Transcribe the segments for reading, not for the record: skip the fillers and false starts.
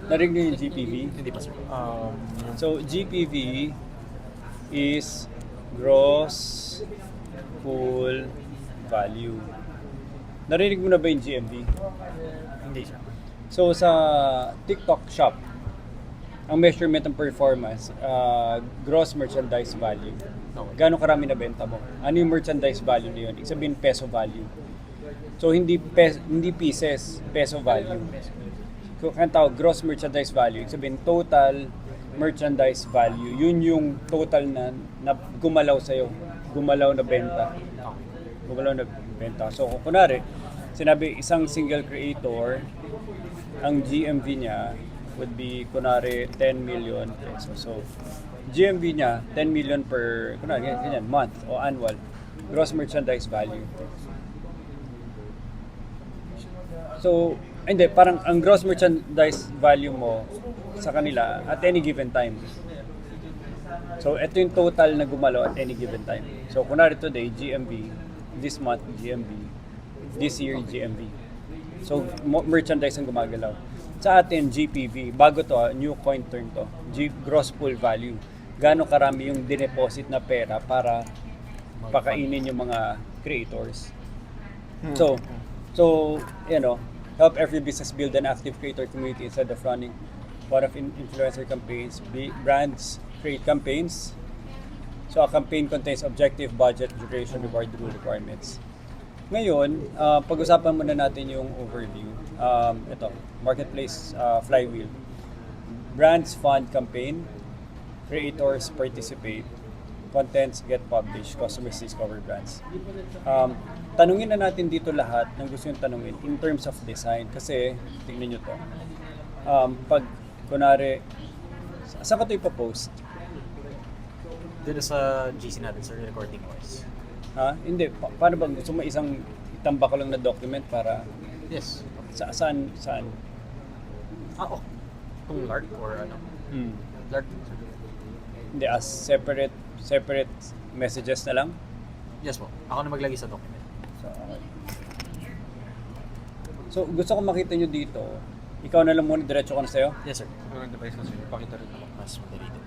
Narinig niyo yung GPV? Hindi pa, sir. So, GPV is gross pool value. Narinig mo na ba yung GMV? Hindi siya. So, sa TikTok shop, ang measurement ng performance, gross merchandise value. Okay. Gano'ng karami na benta mo? Ano yung merchandise value na yun? Ibig sabihin peso value. So, hindi pieces, peso value. Kung tawag, gross merchandise value, ibig sabihin total merchandise value. Yun yung total na gumalaw sa'yo. Gumalaw na benta. Gumalaw na benta. So, kung kunwari, sinabi isang single creator, ang GMV niya would be, kunwari, 10 million pesos. So, GMV niya, 10 million per, kunwari, ganyan, month o annual. Gross merchandise value. So, hindi, parang ang gross merchandise value mo sa kanila at any given time. So, ito yung total na gumalaw at any given time. So, kunwari today, GMV, this month, GMV, this year, GMV. So, merchandise ang gumagalaw. Sa atin, GPV, bago to, new coin term to, gross pool value. Gaano karami yung dineposit na pera para pakainin yung mga creators. So, you know, help every business build an active creator community instead of running one-off influencer campaigns. Brands create campaigns. So, a campaign contains objective, budget, duration, reward, rule requirements. Ngayon, pag-usapan muna natin yung overview. Ito, marketplace flywheel. Brands fund campaign, creators participate, contents get published, customers discover brands. Tanungin na natin dito lahat ng gusto yung tanungin in terms of design. Kasi, tingnan nyo to. Pag, kunwari, saan ka ito ipapost? Dito sa GC natin, sir, recording voice. Ha? Hindi. Paano ba? Gusto mo isang itambak ko lang na document para Yes. saan? Oh. Kung LARC or ano? LARC, sir. Hindi, as separate messages na lang? Yes po. Ako na maglagay sa document. So, okay. So, gusto ko makita nyo dito. Ikaw na lang muna, diretso ko na sa'yo. Yes, sir. Ang device kasi, pakita rin ako. Mas madali din.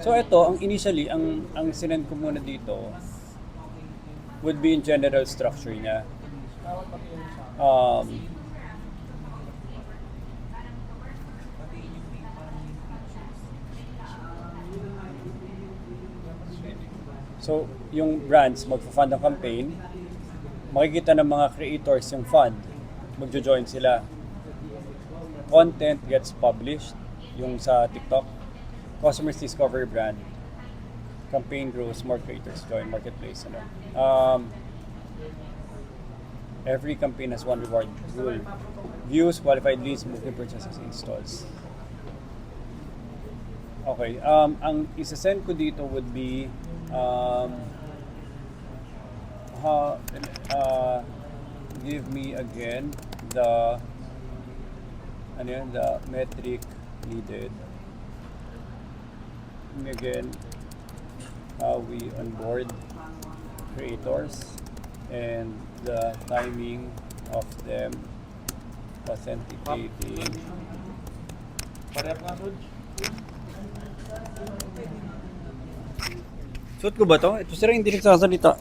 So, ito, initially, ang sinend ko muna dito would be in general structure niya. So, yung brands magfa-fund ng campaign, makikita ng mga creators yung fund, magjo-join sila. Content gets published, yung sa TikTok. Customers discover brand. Campaign grows, more creators join marketplace. Every campaign has one reward rule. Views, qualified leads, booking purchases, installs. Okay, ang isa-send ko dito would be give me again the metric needed. Give me again how we onboard creators and the timing of them authenticating. Suot ko ba to? Ito sila hindi nagsasalita.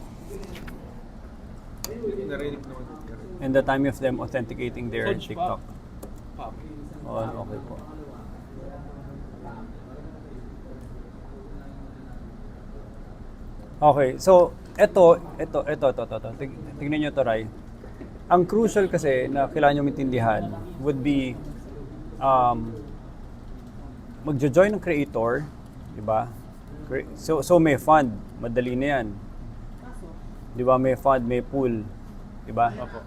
And the time of them authenticating their TikTok. Oh, okay po. Okay, so ito. Tingnan nyo to, Rai. Ang crucial kasi na kailangan nyo maintindihan would be magjo-join ng creator, di ba? So may fund, madali na yan. Di ba? May fund, may pool, di ba? Opo.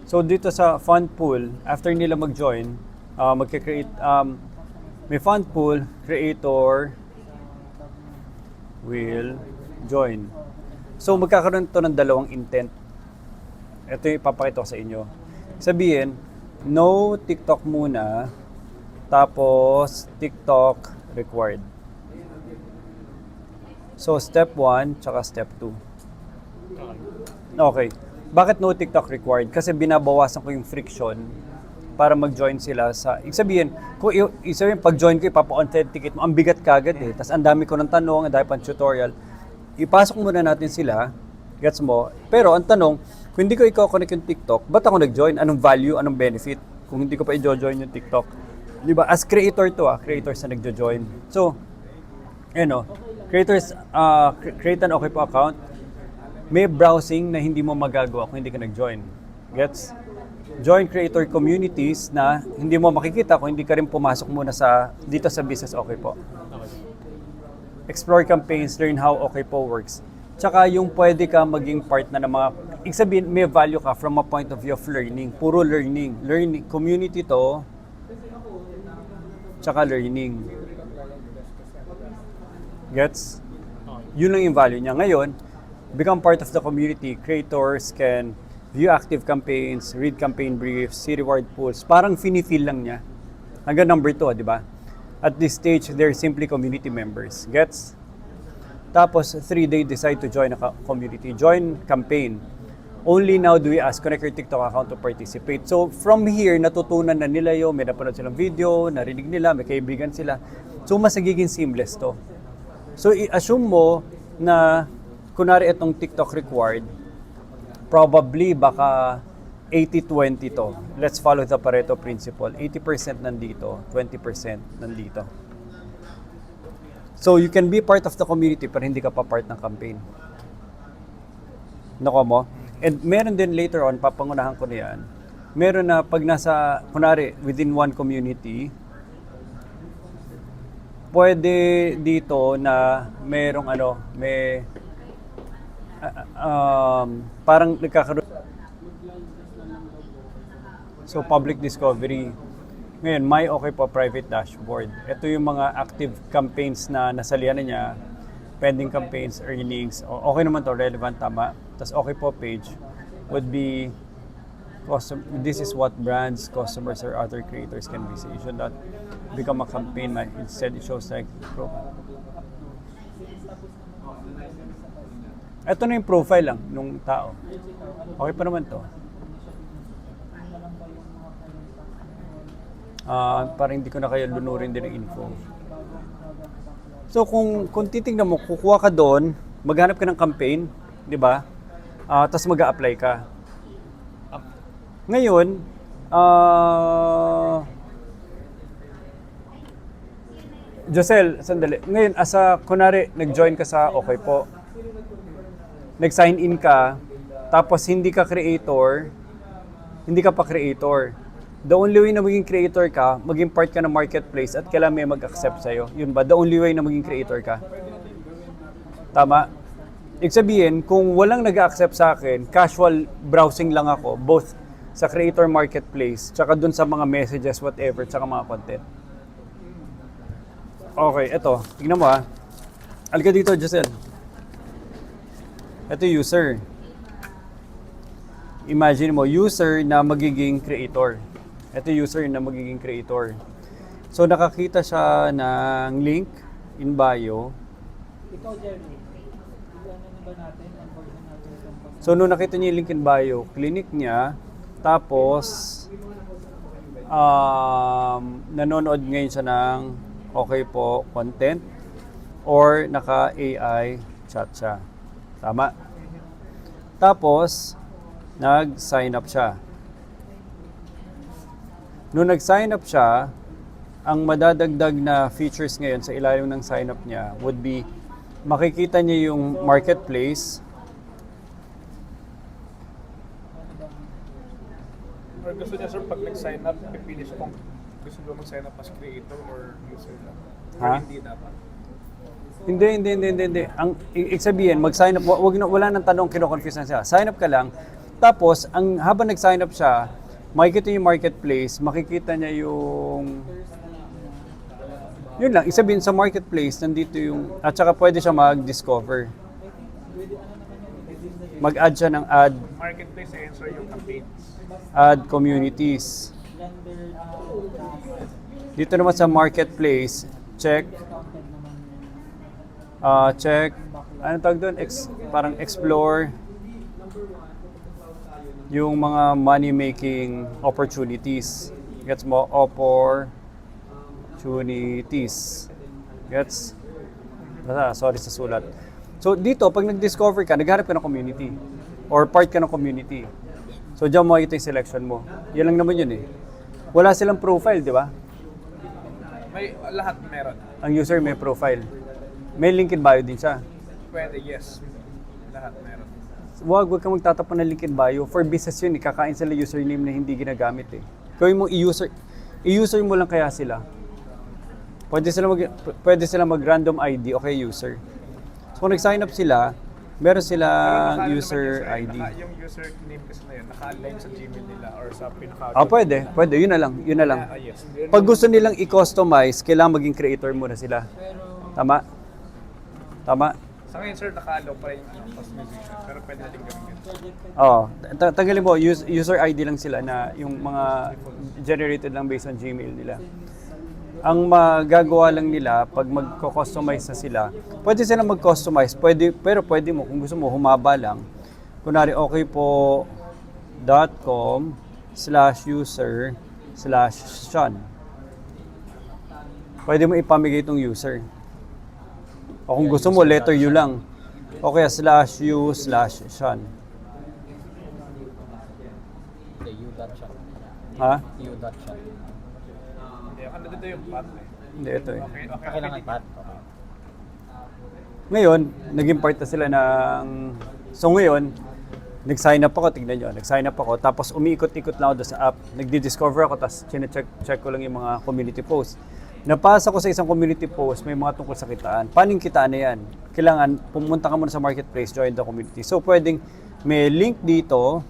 So dito sa fund pool, after nila mag-join, magka-create, may fund pool, creator will join. So magkakaroon to ng dalawang intent. Ito yung ipapakita ko sa inyo. Sabihin, no TikTok muna, tapos TikTok required. So step 1 tsaka step 2. Okay. Bakit no TikTok required? Kasi binabawasan ko yung friction para mag-join sila sa... Isabihin, pag-join ko, ipapa-authenticate mo, ang bigat kagad eh. Tapos ang dami ko ng tanong, ang dami pang tutorial. Ipasok muna natin sila, gets mo? Pero ang tanong, kung hindi ko i-connect yung TikTok, ba't ako nag-join? Anong value, anong benefit? Kung hindi ko pa i-join yung TikTok. Di ba? As creator to creators na nag-join. So, creators, create an okay po account. May browsing na hindi mo magagawa kung hindi ka nag-join. Gets? Join creator communities na hindi mo makikita kung hindi ka rin pumasok muna dito sa business okay po. Explore campaigns, learn how okay po works. Tsaka yung pwede ka maging part na ng mga, sabihin, may value ka from a point of view of learning. Puro learning. Learning, community to, tsaka learning. Gets? Yun lang yung value niya. Ngayon, become part of the community. Creators can view active campaigns, read campaign briefs, see reward pools. Parang fini-fill lang niya. Hanggang number 2, di ba? At this stage, they're simply community members. Gets? Tapos, 3, they decide to join a community. Join campaign. Only now do we ask, connect your TikTok account to participate. So, from here, natutunan na nila yun. May napanood silang video, narinig nila, may kaibigan sila. So, mas nagiging seamless to. So, i-assume mo na, kunwari itong TikTok required, probably baka 80-20 to. Let's follow the Pareto principle. 80% nandito, 20% nandito. So you can be part of the community pero hindi ka pa part ng campaign. Nako mo? And meron din later on, papangunahan ko na yan, meron na pag nasa, kunwari, within one community, pwede dito na merong parang nagkakaroon. So, public discovery. Ngayon, may okay po private dashboard. Ito yung mga active campaigns na nasalihan na niya, pending campaigns, earnings. Okay naman to, relevant, tama. Tapos okay po page would be, this is what brands, customers, or other creators can be. So, you should not become a campaign. Instead, it shows like ito na yung profile lang nung tao. Okay pa naman to. Parang hindi ko na kayo lunurin din ng info. So kung titingnan mo, kukuha ka doon, maghanap ka ng campaign, di ba? Tapos mag-a-apply ka. Ngayon, Josel, sandali. Ngayon, kunwari, nag-join ka sa okay po. Nag-sign in ka, tapos hindi ka creator, hindi ka pa creator. The only way na maging creator ka, maging part ka ng marketplace at kailangan may mag-accept sa'yo. Yun ba? The only way na maging creator ka. Tama? Ibig sabihin, kung walang nag-accept sa akin, casual browsing lang ako, both sa creator marketplace, tsaka dun sa mga messages, whatever, tsaka mga content. Okay, eto. Tingnan mo ha. Halika dito, Giselle. Ito user. Imagine mo, user na magiging creator. Ito user na magiging creator. So, nakakita siya ng link in bio. Ikaw, Jeremy, ba natin? So, nung nakita niya yung link in bio, clinic niya, tapos, nanonood ngayon siya ng okay po content or naka-AI chat siya. Tama. Tapos, nag-sign up siya. Nung nag-sign up siya, ang madadagdag na features ngayon sa ilalim ng sign up niya would be, makikita niya yung marketplace. Or gusto niya, sir, pag nag-sign up, pipili siya kung gusto mo mag-sign up as creator or user lang. Or Ha? hindi dapat. Hindi. Ang sabihin, mag-sign up, wala nang tanong, kino-confuse na siya. Sign up ka lang. Tapos, habang nag-sign up siya, makikita yung marketplace, makikita niya yung... Yun lang, isabihin sa marketplace, nandito yung... At saka pwede siya mag-discover. Mag-add siya ng Marketplace, answer yung campaigns. add communities. Dito naman sa marketplace, check. Check. Ano tawag doon? Parang explore. yung mga money-making opportunities. Gets mo? Opportunities. Gets? Sorry sa sulat. So dito, pag nag-discover ka, nagharap ka ng community or part ka ng community. So diyan mo makikita yung selection mo. Yan lang naman yun eh. Wala silang profile, di ba? May lahat meron. Ang user may profile. May link in bio din siya. Pwede, yes. Lahat meron. Huwag kang magtatapon ng link in bio. For business yun, kakain sila username na hindi ginagamit eh. Gawin mo i-user mo lang kaya sila. Pwede sila mag-random ID o kaya user. So kung nag-sign up sila, meron silang Pero user naman ID. Yung username kasi na yun, naka-align sa Gmail nila or sa pinaka- Pwede. Yun na lang. yes. Pag gusto nilang i-customize, kailangan maging creator muna sila. Tama? Sa ngayon, sir, naka-allow pa rin yung customization. Pero pwede natin gawin yun. Oo. Tanggalin mo, user ID lang sila na yung mga generated lang based on Gmail nila. Ang magagawa lang nila, pag magko-customize na sila, pwede sila mag-customize, pero pwede mo, kung gusto mo, humaba lang. Kunwari, okay po, .com/user/Sean. Pwede mo ipamigay itong user. O kung gusto mo, letter U lang. O kaya /u/Sean. U.shot. Ha? U.shot. Hindi, ano dito yung path eh. Hindi, ito eh. Okay lang ang pat. Ngayon, naging part na sila ng... So ngayon, nag-sign up ako, tignan nyo, nag-sign up ako, tapos umiikot-ikot lang ako doon sa app. Nagdi-discover ako, tapos check ko lang yung mga community posts. Napasa ko sa isang community post, may mga tungkol sa kitaan. Paano yung kitaan na yan? Kailangan, pumunta ka muna sa marketplace, join the community. So pwedeng may link dito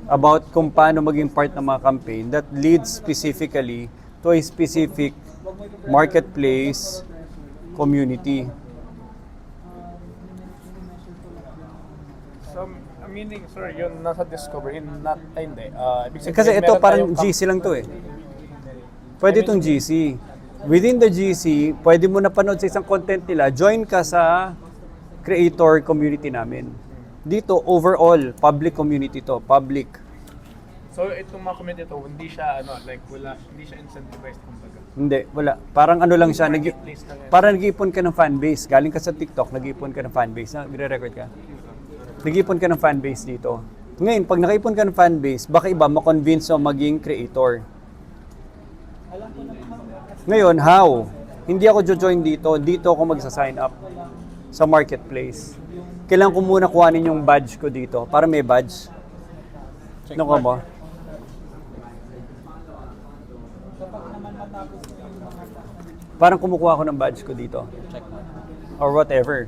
about kung paano maging part ng mga campaign that leads specifically to a specific marketplace community. So, meaning, sir, yun nasa Discover, hindi. Ibig sabihin, Kasi ito meron parang tayong GC lang to eh. Pwede itong GC. Within the GC, pwede mo na panood sa isang content nila, join ka sa creator community namin. Dito, overall, public community to, public. So, itong mga community ito, hindi siya, hindi siya incentivized, kumbaga. Hindi, wala. Parang ano lang siya, Marketplace lang yan. parang nag-iipon ka ng fanbase. Galing ka sa TikTok, nag-iipon ka ng fanbase. Nagre-record ka. Nag-iipon ka ng fanbase dito. Ngayon, pag nakaipon ka ng fanbase, baka iba makonvince mo maging creator. Ngayon, how? Hindi ako jojoin dito. Dito ako magsa-sign up sa marketplace. Kailangan ko muna kuhanin yung badge ko dito. Para may badge. Ano ka ba? Parang kumukuha ko ng badge ko dito. Check mo. Or whatever.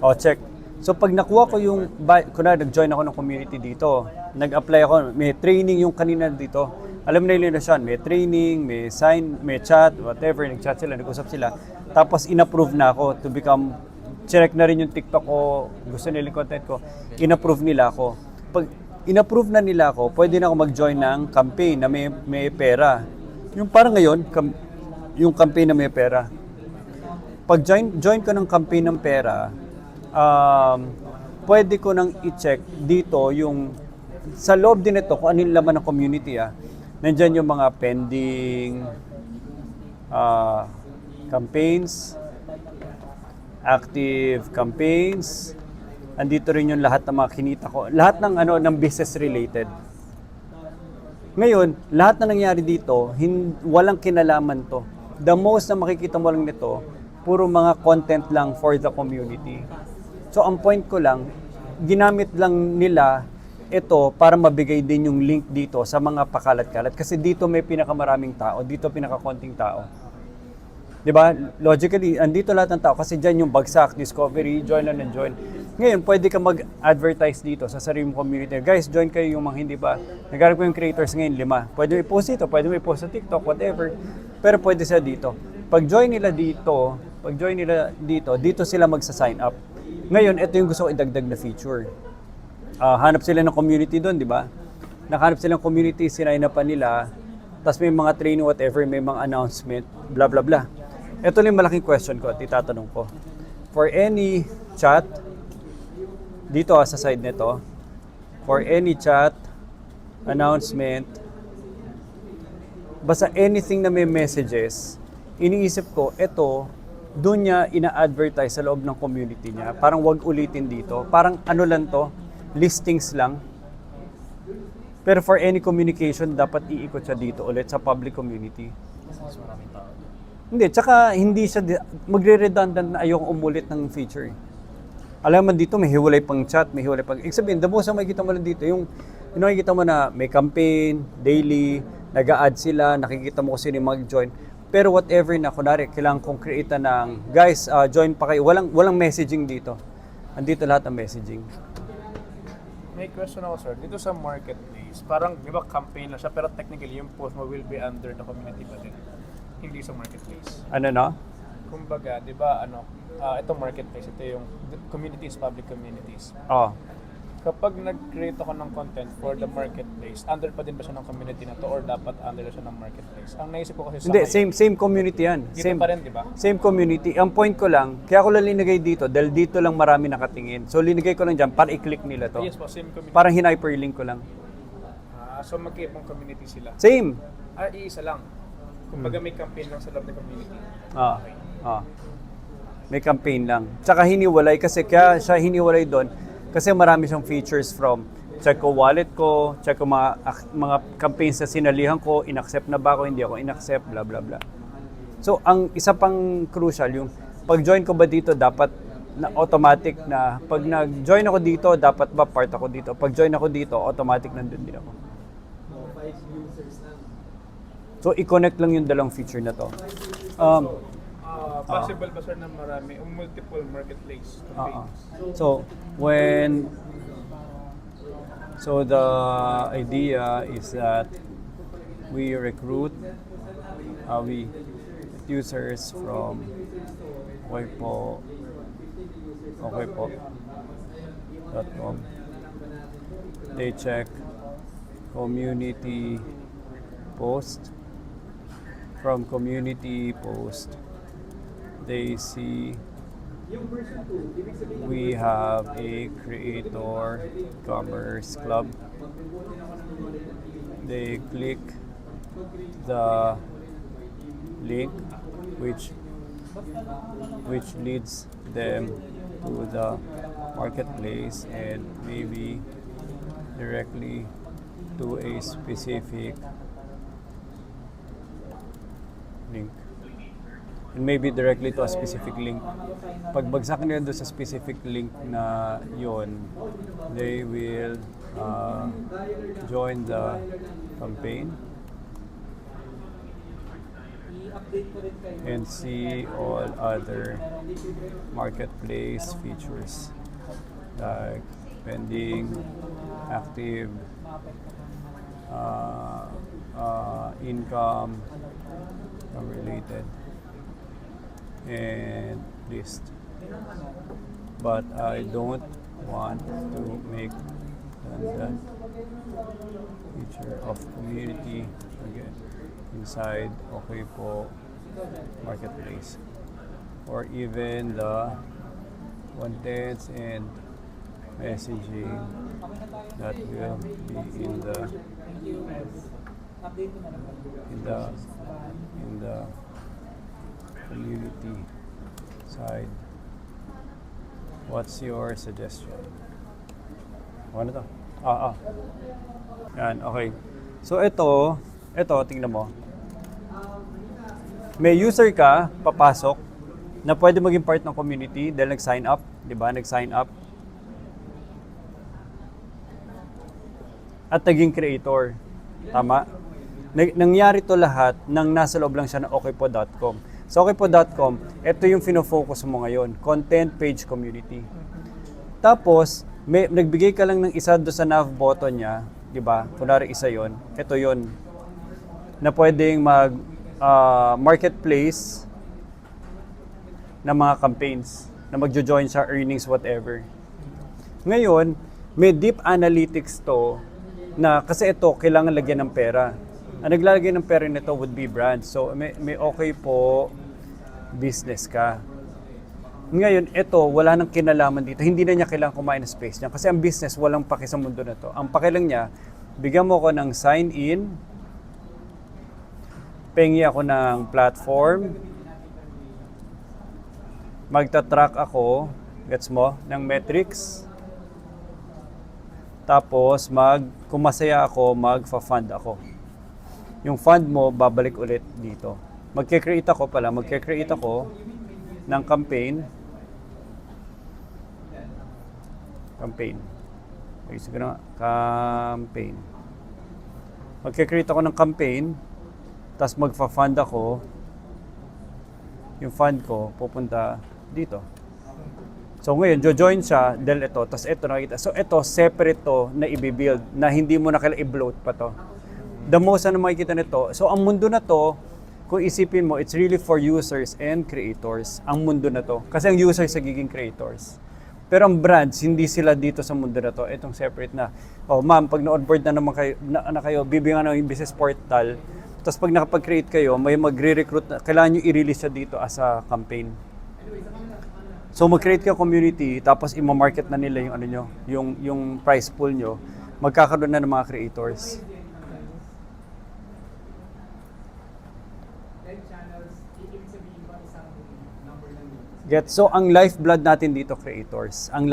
O, check. So, pag nakuha ko yung, kunwari, nag-join ako ng community dito, nag-apply ako, may training yung kanina dito. Alam na nila siya, may training, may sign, may chat, whatever, nag-chat sila, nag-usap sila. Tapos, in-approve na ako to become, check na rin yung TikTok ko, gusto nila yung content ko, in-approve nila ako. Pag in-approve na nila ako, pwede na ako mag-join ng campaign na may pera. Yung parang ngayon, yung campaign na may pera. Pag join ko ng campaign ng pera, pwede ko nang i-check dito yung sa loob din ito kung ano yung laman ng community. Nandyan yung mga pending campaigns, active campaigns. Andito rin yung lahat ng mga kinita ko. Lahat ng ng business related. Ngayon, lahat na nangyari dito, walang kinalaman to. The most na makikita mo lang nito, puro mga content lang for the community. So, ang point ko lang, ginamit lang nila ito para mabigay din yung link dito sa mga pakalat-kalat. Kasi dito may pinakamaraming tao, dito pinakakonting tao. 'Di ba? Logically, andito lahat ng tao kasi diyan yung bagsak, discovery, join lang and join. Ngayon, pwede ka mag-advertise dito sa sarili mong community. Guys, join kayo yung mga hindi pa. Nagharap ko yung creators ngayon, 5. Pwede mo i-post dito, pwede mo i-post sa TikTok, whatever. Pero pwede sila dito. Pag join nila dito, dito sila magsa-sign up. Ngayon, ito yung gusto ko idagdag na feature. Hanap sila ng community doon, di ba? Nakahanap sila ng community, sinign upan nila, tapos may mga training, whatever, may mga announcement, blah, blah, blah. Ito lang yung malaking question ko at itatanong ko. For any chat, dito sa side nito, for any chat, announcement, basta anything na may messages, iniisip ko, eto, doon niya ina-advertise sa loob ng community niya. Parang wag ulitin dito. Parang ano lang to, listings lang. Pero for any communication, dapat iikot siya dito ulit sa public community. Mas maraming tao. Hindi, tsaka hindi siya, magre-redundant na ayokong umulit ng feature. Alam mo dito, may hiwalay pang chat, may hiwalay pang... Ibig sabihin, the most ang makikita mo lang dito, yung nakikita mo na may campaign, daily, nag-a-add sila, nakikita mo kung sino yung mag-join. Pero whatever na, kunwari, kailangan kong create ng, guys, join pa kayo. Walang messaging dito. Andito lahat ang messaging. May question ako, sir. Dito sa marketplace, parang, di ba, campaign lang siya, pero technically, yung post mo will be under the community pa din. Hindi sa marketplace. Ano no? Kumbaga, di ba, itong marketplace, ito yung communities, public communities. Oh. Kapag nag-create ako ng content for the marketplace, under pa din ba siya ng community na to or dapat under siya ng marketplace? Ang naisip ko kasi sa Hindi, ngayon, same community yan. dito pa rin, di ba? Same community. Ang point ko lang, kaya ko lang linagay dito, dahil dito lang marami nakatingin. So linagay ko lang dyan para i-click nila to. Yes po, same community. Parang hin-hyperlink ko lang. So magkaibang community sila. Same. Iisa lang. Kumbaga may campaign lang sa loob ng community. May campaign lang. Tsaka hiniwalay kasi kaya siya hiniwalay doon kasi marami siyang features from check ko wallet ko, check ko mga campaigns na sinalihan ko, inaccept na ba ako, hindi ako inaccept, blah blah blah. So ang isa pang crucial yung pag-join ko ba dito dapat na automatic na pag nag-join ako dito dapat ba part ako dito. Pag join ako dito automatic nandun din ako. So i-connect lang yung dalawang feature na to. Possible ba sir na marami, multiple marketplace campaigns? So the idea is that we recruit users from okaypo.com. They check community post. From community post, they see we have a creator commerce club. They click the link which leads them to the marketplace and maybe directly to a specific link. And maybe directly to a specific link. Pagbagsak nila doon sa specific link na yon, they will join the campaign and see all other marketplace features like pending, active, income, related, and list. But I don't want to make that feature of community again inside Okaypo marketplace, or even the contents and messaging that will be in the community side. What's your suggestion? Ano to? Yan, okay. So ito, tingnan mo. May user ka, papasok, na pwede maging part ng community dahil nag-sign up, di ba? Nag-sign up. At naging creator. Tama? Nangyari to lahat nang nasa loob lang siya ng okaypo.com. Sa okaypo.com, ito yung fino-focus mo ngayon, content page community. Tapos, nagbigay ka lang ng isa doon sa nav button niya, di ba? Kunwari isa yon, ito yon na pwedeng marketplace ng mga campaigns na magjo-join sa earnings, whatever. Ngayon, may deep analytics to na kasi ito, kailangan lagyan ng pera. Ang naglalagay ng pera nito would be brands. So, may okay po, business ka. Ngayon, ito, wala nang kinalaman dito. Hindi na niya kailangan kumain ng space niya. Kasi ang business, walang paki sa mundo na to. Ang paki lang niya, bigyan mo ko ng sign-in, pengi ako ng platform, magta-track ako, gets mo, ng metrics, tapos kung masaya ako, magfa-fund ako. Yung fund mo, babalik ulit dito. Magke-create ako ng campaign. Okay, siguro campaign. Magke-create ako ng campaign, tapos magfa-fund ako. Yung fund ko, pupunta dito. So ngayon, join siya dahil ito, tapos ito nakikita. So ito, separate to na i-build, na hindi mo na kailangan i-bloat pa to. The most na makikita nito, so ang mundo na to, kung isipin mo, it's really for users and creators. Ang mundo na to. Kasi ang users nagiging creators. Pero ang brands, hindi sila dito sa mundo na to. Itong separate na. Oh, ma'am, pag na-onboard na naman kayo, bibigyan ng business portal. Tapos pag nakapag-create kayo, may magre-recruit na. Kailangan nyo i-release siya dito as a campaign. So mag-create kayo community, tapos i-market na nila yung ano nyo, yung price pool nyo. Magkakaroon na ng mga creators. Get so ang lifeblood natin dito creators. Ang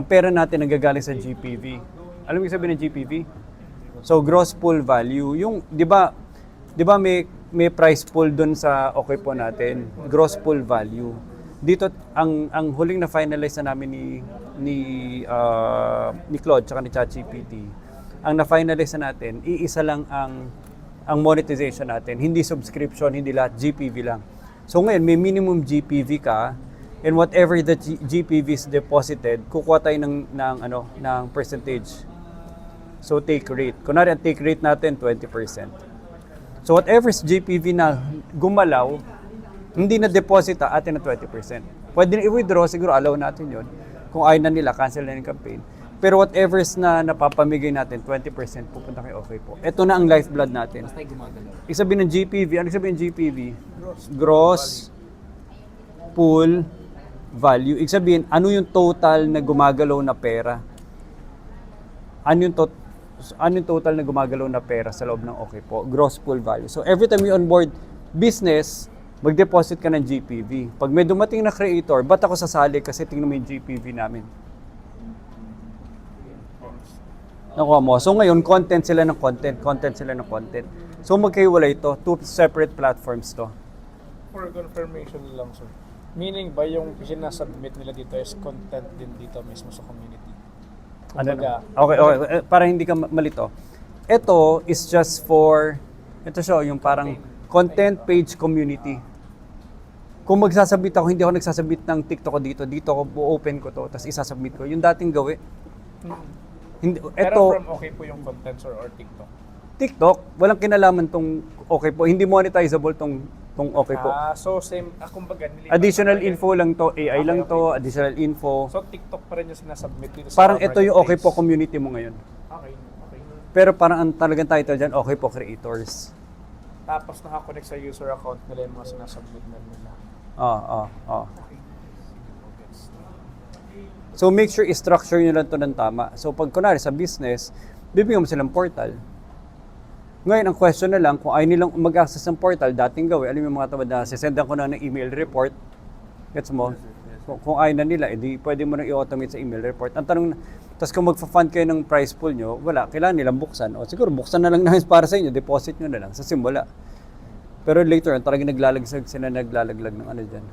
pera natin nanggagaling sa GPV. Alam mo yung sabihin ng GPV? So gross pool value. Yung 'di ba may price pool doon sa okay po natin. Gross pool value. Dito ang huling na finalize na namin ni Claude tsaka ni ChatGPT. Ang na-finalize na natin, iisa lang ang monetization natin. Hindi subscription, hindi lahat, GPV lang. So ngayon, may minimum GPV ka, and whatever the GPV is deposited, kukuha tayo ng percentage. So take rate. Kunwari, ang take rate natin, 20%. So whatever is GPV na gumalaw, hindi na deposit atin na 20%. Pwede na i-withdraw, siguro allow natin yun. Kung ayaw na nila, cancel na yung campaign. Pero whatever is na napapamigay natin, 20% pupunta kay okay po. Ito na ang lifeblood natin. Basta gumagalaw. Ibig sabihin ng GPV, ano sabihin ng GPV? Gross pool value. Ibig sabihin, ano yung total na gumagalaw na pera? Ano yung total na gumagalaw na pera sa loob ng okay po? Gross pool value. So every time you onboard business, mag-deposit ka ng GPV. Pag may dumating na creator, ba't ako sasali kasi tingnan mo yung GPV namin? Nakuha mo. So ngayon, content sila ng content. So magkaiwalay ito. Two separate platforms to. For confirmation lang, sir. Meaning ba yung sinasubmit nila dito is content din dito mismo sa community? Kumbaga, Okay. Para hindi ka malito. Ito is just for, ito siya, yung parang content page community. Kung magsasubmit ako, hindi ako nagsasubmit ng TikTok ko dito ko open ko to, tapos isasubmit ko. Yung dating gawi. Hindi, pero from okay po yung content, sir, or TikTok? TikTok, walang kinalaman tong okay po. Hindi monetizable tong okay po. So same, kumbaga, nilipat Additional na rin. info lang to, AI lang Okay. to, additional info. So TikTok pa rin yung sinasubmit dito sa Parang ito yung okay po marketplace. community mo ngayon. Okay. Pero parang ang talagang title dyan, okay po creators. Tapos nakakonect sa user account nila yung mga sinasubmit na nila. So make sure i-structure nyo lang to ng tama. So pag kunwari sa business, bibigyan mo silang portal. Ngayon, ang question na lang, kung ayaw nilang mag-access ng portal, dating gawin, alam mo yung mga tamad na, sisendan ko na ng email report, gets mo? Kung ayaw na nila, edi pwede mo nang i-automate sa email report. Ang tanong, tapos kung magfa-fund kayo ng price pool nyo, wala, kailangan nilang buksan. O siguro, buksan na lang namin para sa inyo, deposit nyo na lang sa simula. Pero later, talagang naglalaglag ng ano dyan.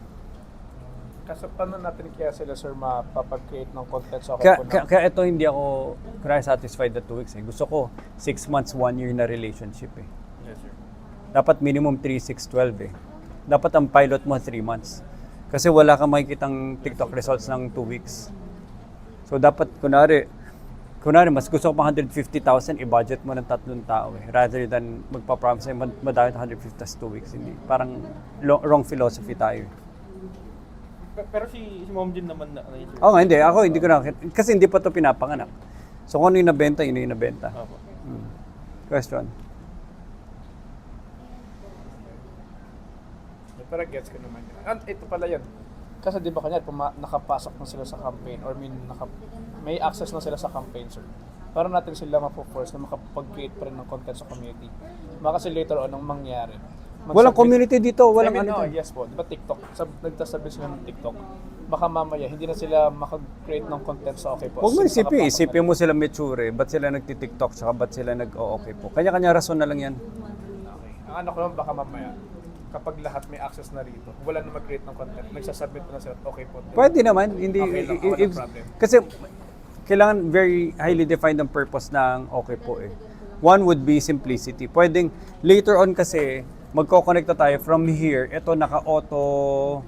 Kasi paano natin kaya sila, sir, mapapag-create ng content sa okay po na? Kaya ito hindi ako satisfied na 2 weeks eh. Gusto ko 6 months, 1 year na relationship eh. Yes, sir. Dapat minimum 3, 6, 12 eh. Dapat ang pilot mo 3 months. Kasi wala kang makikitang TikTok results ng 2 weeks. So dapat, kunwari, mas gusto ko pang 150,000, i-budget mo ng 3 tao eh. Rather than magpa-promise sa'yo, madami 150 tas 2 weeks. Hindi. Parang wrong philosophy tayo. Pero si Mom Jin naman na yun. Oo nga, hindi. Ako hindi ko na, kasi hindi pa ito pinapanganak. So kung ano yung nabenta, yun yung nabenta. Opo. Question? Pero gets ko naman yun. And ito pala yun. Kasi di ba kanya, nakapasok na sila sa campaign or may access na sila sa campaign, sir. Para natin sila mapo-force na makapag-create pa rin ng content sa community. Baka kasi later on, ang mangyari. Walang community dito, walang I mean, ano. no, yes po. Di ba TikTok? Nagtasabi sila ng TikTok. Baka mamaya, hindi na sila makag-create ng content sa okay po. Huwag mo Since isipin, nakapasok isipin na mo sila mature, ba't sila nagti-TikTok, saka ba't sila nag-okay po. Kanya-kanya rason na lang yan. Okay. Ang ano ko naman, baka mamaya, kapag lahat may access na rito, wala na mag-create ng content, nagsasubmit na sila, okay po. Pwede naman, hindi, Okay lang, walang problem. kasi kailangan very highly defined ang purpose ng okay po eh. One would be simplicity. Pwedeng later on kasi, magko-connect na tayo from here, ito naka-auto,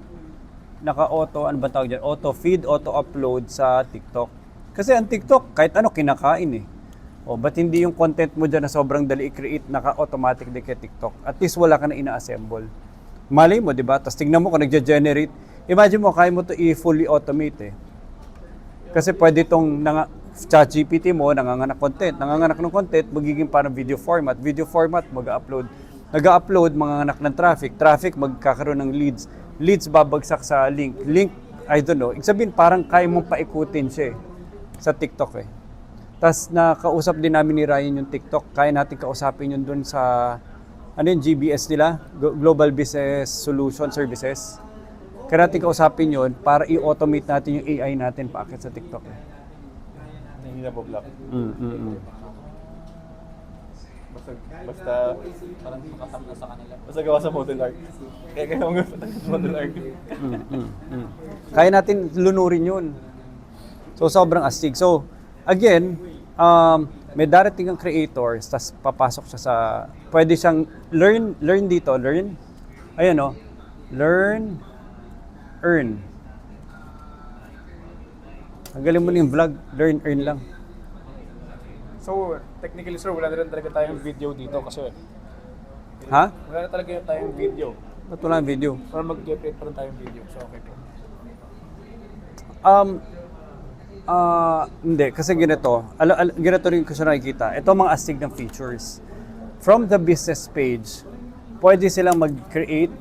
ano ba tawag dyan? Auto-feed, auto-upload sa TikTok. Kasi ang TikTok, kahit ano, kinakain eh. O, ba't hindi yung content mo dyan na sobrang dali i-create, naka-automatic din kay TikTok? At least wala ka na ina-assemble. Malay mo, di ba? Tapos tingnan mo kung nagja-generate. Imagine mo, kaya mo to i-fully automate eh. Kasi pwede itong ChatGPT mo, nanganganak ng content, magiging parang video format. Video format, nag-upload, manganganak ng traffic, magkakaroon ng leads babagsak sa link, I don't know, ibig sabihin parang kaya mong paikutin siya eh, sa TikTok eh. Tapos nakausap din namin ni Ryan yung TikTok, kaya natin kausapin yun dun sa, GBS nila, Global Business Solution Services. Kaya natin kausapin yun para i-automate natin yung AI natin paakit sa TikTok eh. Hindi na po-block. Basta Parang makasama na sa kanila. basta gawa sa model art. Kaya mo gawa sa model art. Kaya natin lunurin yun. So, sobrang astig. So, again, may darating ang creators, tas papasok siya sa, pwede siyang learn dito, ayan o, learn, earn. Ang galing mo yung vlog, learn, earn lang. So, technically, sir, wala na rin talaga tayong video dito kasi Ha? wala na talaga yung tayong video. Ba't wala ang video? Para mag-create pa rin tayong video. So, okay po. Hindi, kasi ganito. Ganito rin ko siya nakikita. Ito mga astig ng features. From the business page, pwede silang mag-create.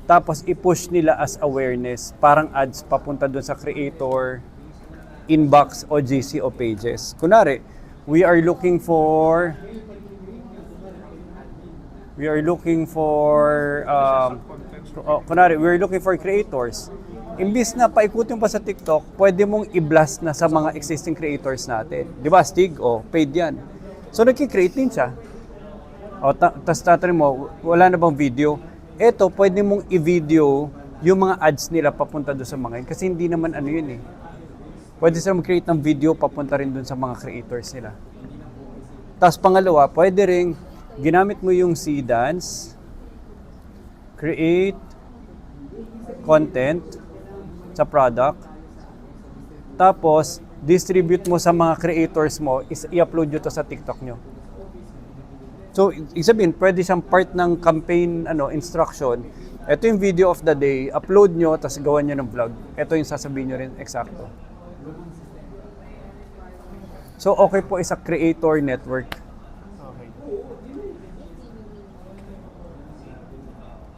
Tapos i-push nila as awareness. Parang ads papunta dun sa creator, inbox o GC o pages. Kunwari, we are looking for creators. Imbis na paikutin pa sa TikTok, pwede mong i-blast na sa mga existing creators natin. Di ba, Stig? O, paid yan. So, nagki-create din siya. O, tas tatanong mo, wala na bang video? Eto, pwede mong i-video yung mga ads nila papunta doon sa mga yun. Kasi hindi naman ano yun eh. Pwede silang mag-create ng video papunta rin doon sa mga creators nila. Tapos pangalawa, pwede rin ginamit mo yung Seedance, create content sa product, tapos distribute mo sa mga creators mo, i-upload nyo to sa TikTok nyo. So, ibig sabihin, pwede siyang part ng campaign instruction. Ito yung video of the day, upload nyo, tapos gawan nyo ng vlog. Ito yung sasabihin nyo rin, eksakto. So, okay po isa creator network. Okay.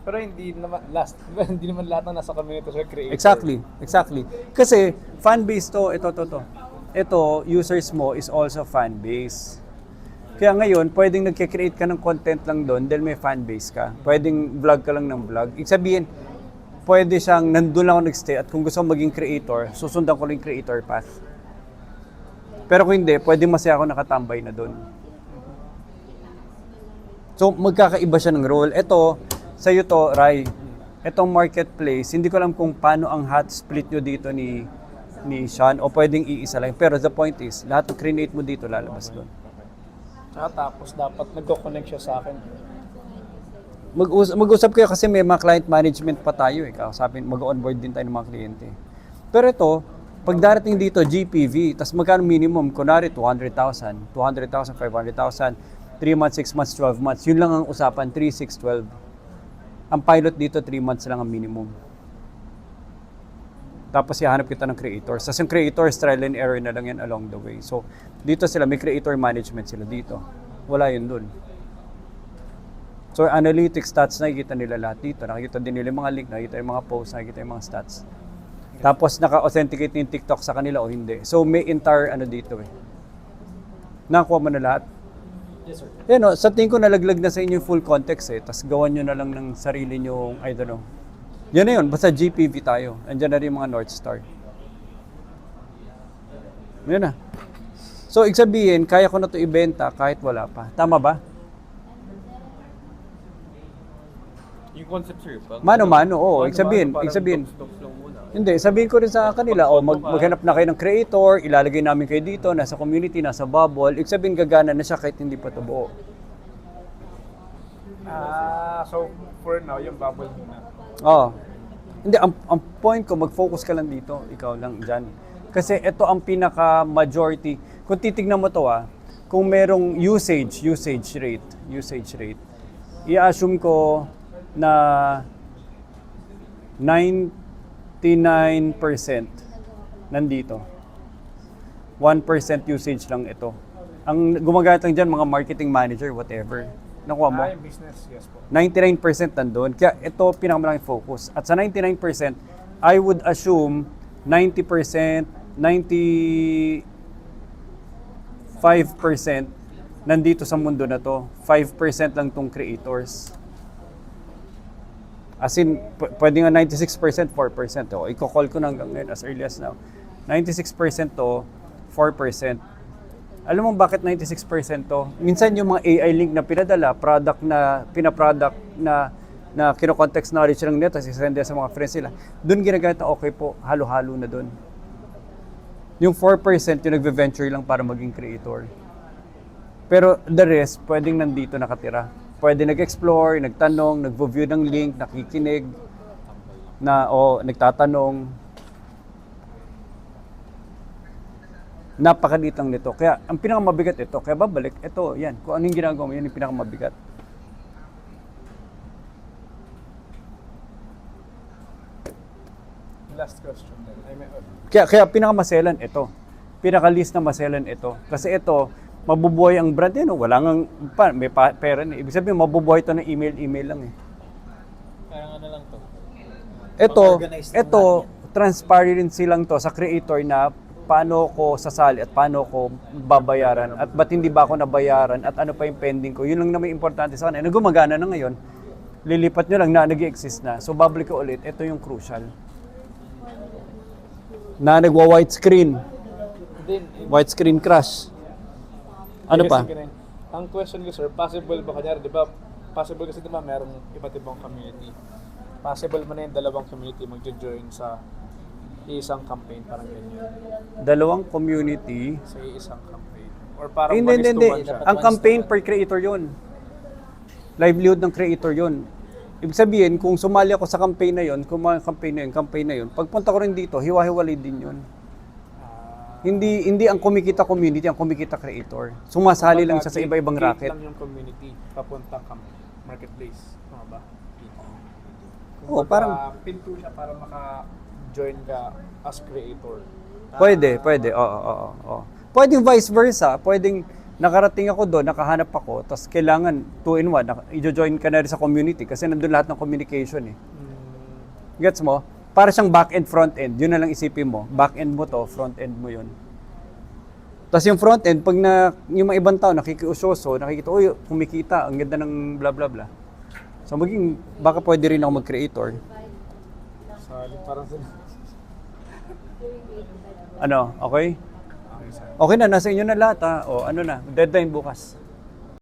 Pero hindi naman lahat na nasa community sa creator. Exactly. Kasi, fan base to, ito. Ito, users mo is also fan base. Kaya ngayon, pwedeng nagkikreate ka ng content lang doon dahil may fan base ka. Pwedeng vlog ka lang ng vlog. Ibig sabihin, pwede siyang nandun lang ako nagstay at kung gusto mo maging creator, susundan ko lang yung creator path. Pero kung hindi, pwede masaya ako nakatambay na doon. So, magkakaiba siya ng role. Ito, sa'yo to, Rai, itong marketplace, hindi ko alam kung paano ang hot split nyo dito ni Sean o pwedeng iisa lang. Pero the point is, lahat ng create mo dito lalabas doon. Tapos dapat nagko-connect siya sa akin. Mag-usap kayo kasi may mga client management pa tayo eh. Sabi, mag-onboard din tayo ng mga kliyente. Pero ito, pag darating dito, GPV, tas magkano minimum? Kunwari, 200,000, 500,000, 3 months, 6 months, 12 months. Yun lang ang usapan, 3, 6, 12. Ang pilot dito, 3 months lang ang minimum. Tapos ihanap kita ng creators. Tapos yung creators, trial and error na lang yan along the way. So, dito sila, may creator management sila dito. Wala yun dun. So analytics, stats, nakikita nila lahat dito. Nakikita din nila yung mga link, nakikita yung mga posts, nakikita yung mga stats. Tapos naka-authenticate yung TikTok sa kanila o hindi. So may entire ano dito eh. Nakuha mo na lahat? Yes, sir. Yan o, sa tingin ko nalaglag na sa inyo yung full context eh. Tapos gawan nyo na lang ng sarili nyo, I don't know. Yan na yun, basta GPV tayo. Andiyan na rin yung mga North Star. Yan na. So, ibig sabihin, kaya ko na ito ibenta kahit wala pa. Tama ba? Yung concept, sir. Mano-mano, oo. Ibig sabihin. Stocks lang muna. Hindi, sabihin ko rin sa kanila, maghanap na kayo ng creator, ilalagay namin kayo dito, nasa community, nasa bubble. Ibig sabihin, gagana na siya kahit hindi pa ito buo. So for now, yung bubble muna. Oo. Hindi, ang point ko, mag-focus ka lang dito, ikaw lang dyan. Kasi ito ang pinaka-majority. Kung titignan mo to kung merong usage rate, i-assume ko na 99% nandito. 1% usage lang ito. Ang gumagamit lang dyan, mga marketing manager, whatever. Nakuha mo? Yung business, yes po. 99% nandun. Kaya ito pinakamalaking focus. At sa 99%, I would assume 90%, 95% nandito sa mundo na to. 5% lang tong creators. As in, pwede nga 96%, 4%. O, i-call ko na hanggang ngayon as early as now. 96% to, 4%. Alam mo bakit 96% to? Minsan yung mga AI link na pinadala, pinaproduct na kino-context knowledge lang nito, sisend sa mga friends nila. Doon ginagamit na okay po, halo-halo na doon. Yung 4% yung nagve-venture lang para maging creator. Pero the rest, pwedeng nandito nakatira. Pwede nag-explore, nagtanong, nag-view ng link, nakikinig, nagtatanong. Napakaliit lang nito. Kaya ang pinakamabigat ito, kaya babalik, ito, yan. Kung ano yung ginagawa mo, yan yung pinakamabigat. Last question then. Kaya pinakamaselan ito. Pinaka-least na maselan ito. Kasi ito, mabubuhay ang brand eh, no? Wala nang, may pera na. Ibig sabihin, mabubuhay ito ng email lang eh. Parang ano lang to. Ito, transparency lang to sa creator na paano ko sasali at paano ko babayaran at ba't hindi ba ako nabayaran at ano pa yung pending ko. Yun lang naman importante sa kanila. Gumagana na ngayon, lilipat nyo lang na nag-exist na. So, babalik ko ulit. Ito yung crucial. Na nagwa-white screen. White screen crash. Ano pa? Ang question ko, sir, possible ba kanyari, di ba? Possible kasi, di ba, merong iba't ibang community. Possible ba na yung dalawang community magjo-join sa isang campaign, parang ganyan? Dalawang community. Sa isang campaign. Or parang Hindi. siya. Ang campaign per creator yun. Livelihood ng creator yun. Ibig sabihin, kung sumali ako sa campaign na yun, kung mga campaign na yun, pagpunta ko rin dito, hiwa-hiwalay din yun. Hindi ang kumikita community, ang kumikita creator. Sumasali lang siya sa iba-ibang racket. Lang yung community, papunta marketplace. Tama ba? Oo, parang pinto siya para maka-join ka as creator. pwede. Oo. Pwedeng vice versa. Pwedeng nakarating ako doon, nakahanap ako, tapos kailangan 2-in-1, i-join ka na rin sa community kasi nandun lahat ng communication eh. Gets mo? Para siyang back-end, front-end. Yun na lang isipin mo. Back-end mo to, front-end mo yun. Tapos yung front-end, pag yung mga ibang tao nakikiusoso, nakikita, uy, kumikita, ang ganda ng blah blah blah. So baka pwede rin ako mag-creator. Parang Ano, okay? Okay na, nasa inyo na lahat ha. O ano na, deadline bukas.